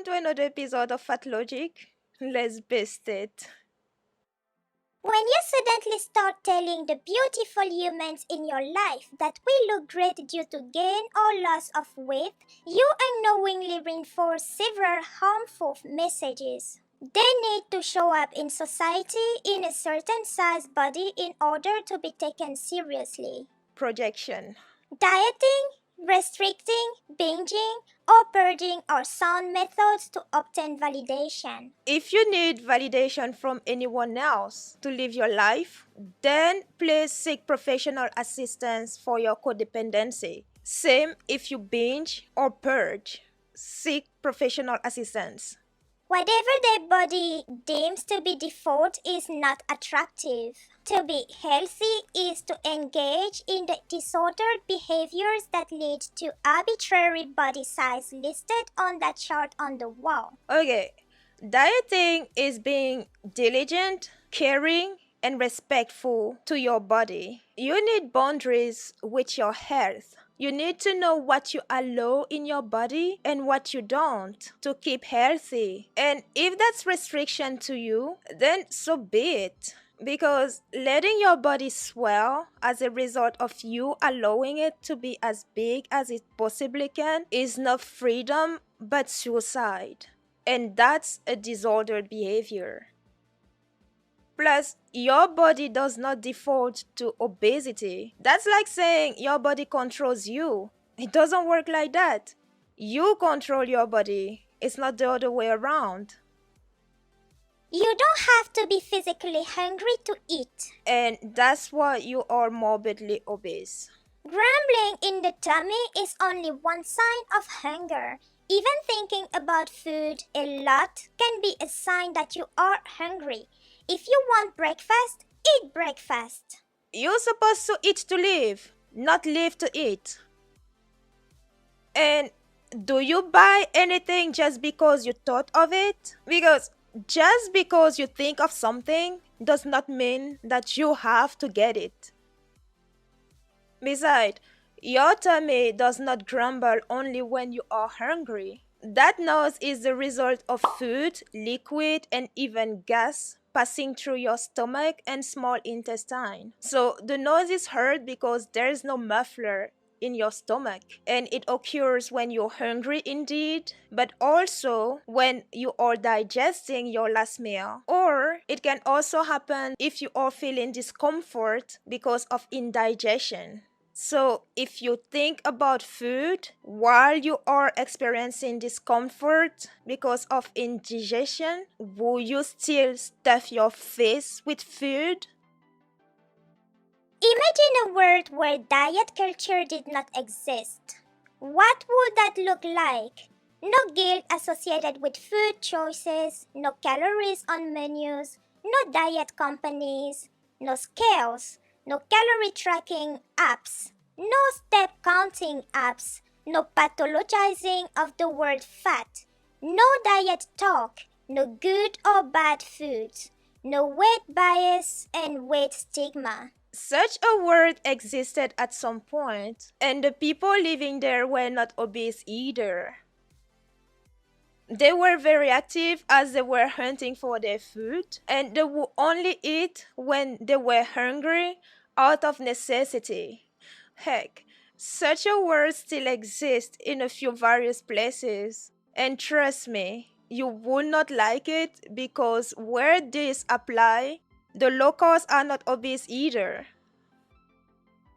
to another episode of FatLogic. Let's best it. When you suddenly start telling the beautiful humans in your life that we look great due to gain or loss of weight, you unknowingly reinforce several harmful messages. They need to show up in society in a certain size body in order to be taken seriously. Projection. Dieting, restricting, binging, or purging are sound methods to obtain validation. If you need validation from anyone else to live your life, then please seek professional assistance for your codependency. Same if you binge or purge. Seek professional assistance. Whatever their body deems to be default is not attractive. To be healthy is to engage in the disordered behaviors that lead to arbitrary body size listed on that chart on the wall. Okay, dieting is being diligent, caring, and respectful to your body. You need boundaries with your health. You need to know what you allow in your body and what you don't to keep healthy. And if that's restriction to you, then so be it. Because letting your body swell as a result of you allowing it to be as big as it possibly can is not freedom but suicide. And that's a disordered behavior. Plus, your body does not default to obesity. That's like saying your body controls you. It doesn't work like that. You control your body. It's not the other way around. You don't have to be physically hungry to eat. And that's why you are morbidly obese. Grumbling in the tummy is only one sign of hunger. Even thinking about food a lot can be a sign that you are hungry. If you want breakfast, eat breakfast. You're supposed to eat to live, not live to eat. And do you buy anything just because you thought of it? Because just because you think of something does not mean that you have to get it. Besides, your tummy does not grumble only when you are hungry. That noise is the result of food, liquid, and even gas passing through your stomach and small intestine. So the noise is heard because there is no muffler in your stomach, and it occurs when you're hungry indeed, but also when you are digesting your last meal. Or it can also happen if you are feeling discomfort because of indigestion. So, if you think about food while you are experiencing discomfort because of indigestion, will you still stuff your face with food? Imagine a world where diet culture did not exist. What would that look like? No guilt associated with food choices, no calories on menus, no diet companies, no scales, no calorie tracking apps, no step counting apps, no pathologizing of the word fat, no diet talk, no good or bad foods, no weight bias and weight stigma. Such a world existed at some point, and the people living there were not obese either. They were very active as they were hunting for their food, and they would only eat when they were hungry out of necessity. Heck, such a world still exists in a few various places. And trust me, you will not like it because where this apply, the locals are not obese either.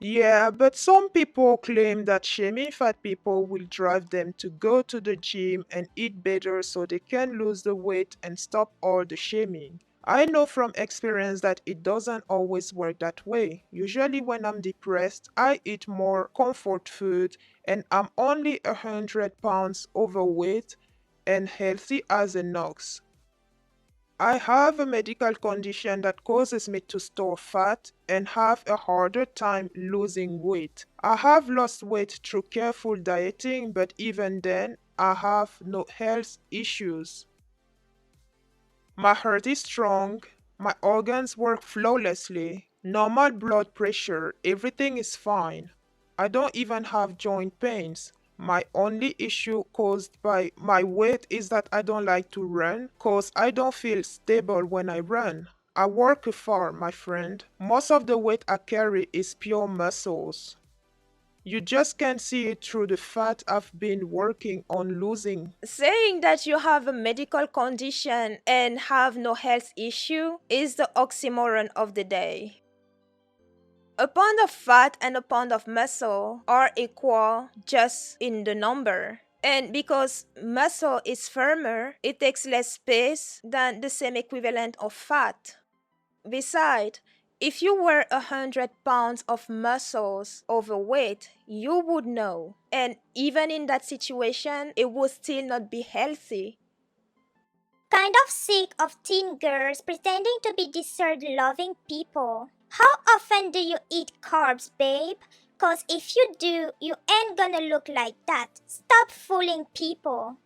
Yeah, but some people claim that shaming fat people will drive them to go to the gym and eat better so they can lose the weight and stop all the shaming. I know from experience that it doesn't always work that way. Usually, when I'm depressed, I eat more comfort food and I'm only 100 pounds overweight and healthy as an ox. I have a medical condition that causes me to store fat and have a harder time losing weight. I have lost weight through careful dieting, but even then, I have no health issues. My heart is strong, my organs work flawlessly, normal blood pressure, everything is fine. I don't even have joint pains. My only issue caused by my weight is that I don't like to run cause I don't feel stable when I run. I work a farm, my friend. Most of the weight I carry is pure muscles. You just can't see it through the fat I've been working on losing. Saying that you have a medical condition and have no health issue is the oxymoron of the day. A pound of fat and a pound of muscle are equal just in the number. And because muscle is firmer, it takes less space than the same equivalent of fat. Besides, if you were 100 pounds of muscles overweight, you would know. And even in that situation, it would still not be healthy. Kind of sick of teen girls pretending to be dessert loving people. How often do you eat carbs, babe? Cause if you do, you ain't gonna look like that. Stop fooling people.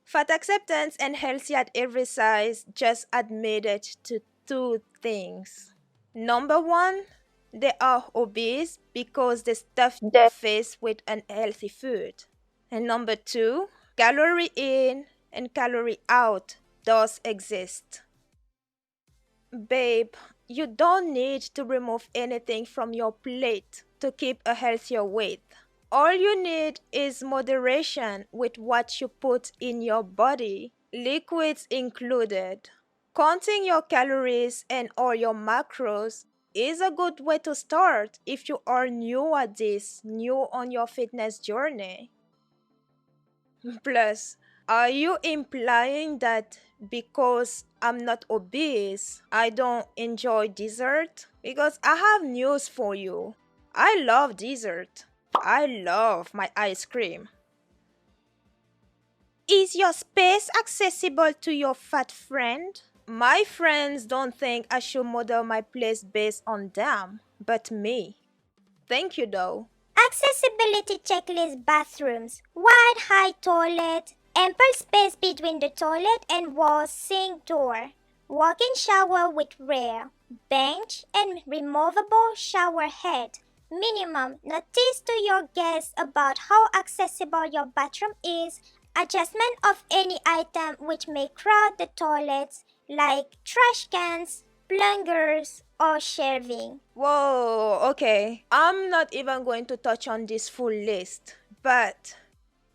Fat acceptance and healthy at every size just admitted to two things. Number one, they are obese because they stuff their face with unhealthy food. And number two, calorie in and calorie out does exist. Babe, you don't need to remove anything from your plate to keep a healthier weight. All you need is moderation with what you put in your body, liquids included. Counting your calories and all your macros is a good way to start if you are new at this, new on your fitness journey. Plus, are you implying that because I'm not obese, I don't enjoy dessert? Because I have news for you. I love dessert. I love my ice cream. Is your space accessible to your fat friend? My friends don't think I should model my place based on them, but me. Thank you though. Accessibility checklist: bathrooms, wide high toilet, ample space between the toilet and wall, sink door, walk-in shower with rear, bench and removable shower head. Minimum notice to your guests about how accessible your bathroom is, adjustment of any item which may crowd the toilets like trash cans, plungers, or shelving. Whoa, okay. I'm not even going to touch on this full list, but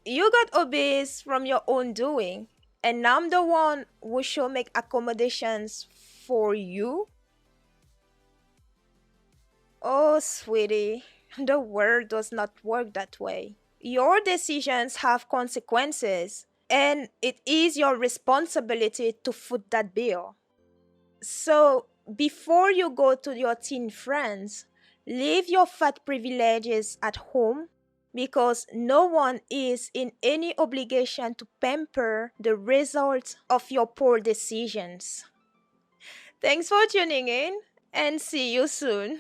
you got obese from your own doing, and I'm the one who should make accommodations for you? Oh, sweetie, the world does not work that way. Your decisions have consequences, and it is your responsibility to foot that bill. So, before you go to your teen friends, leave your fat privileges at home because no one is in any obligation to pamper the results of your poor decisions. Thanks for tuning in and see you soon.